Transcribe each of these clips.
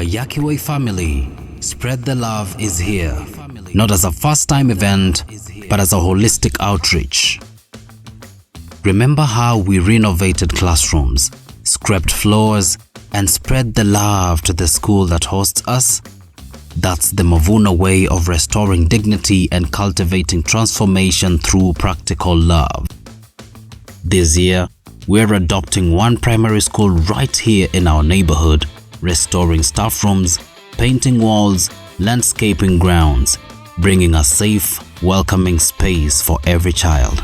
Wayakiwe family, Spread the Love is here, not as a first-time event, but as a holistic outreach. Remember how we renovated classrooms, scrubbed floors, and spread the love to the school that hosts us? That's the Mavuno way of restoring dignity and cultivating transformation through practical love. This year, we're adopting one primary school right here in our neighborhood, restoring staff rooms, painting walls, landscaping grounds, bringing a safe, welcoming space for every child.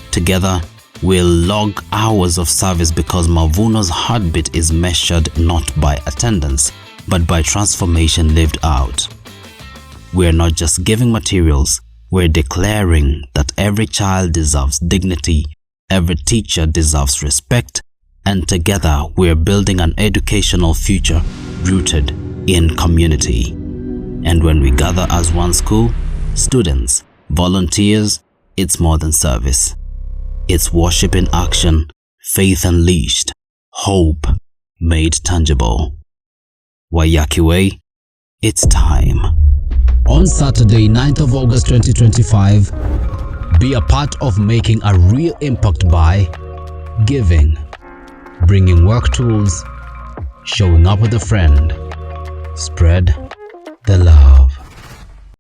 Together, we'll log hours of service because Mavuno's heartbeat is measured not by attendance, but by transformation lived out. We're not just giving materials, we're declaring that every child deserves dignity, every teacher deserves respect, and together we're building an educational future rooted in community. And when we gather as one school, students, volunteers, it's more than service. It's worship in action, faith unleashed, hope made tangible. Wayakiwe, it's time. On Saturday, 9th of August 2025, be a part of making a real impact by giving, bringing work tools, showing up with a friend. Spread the love.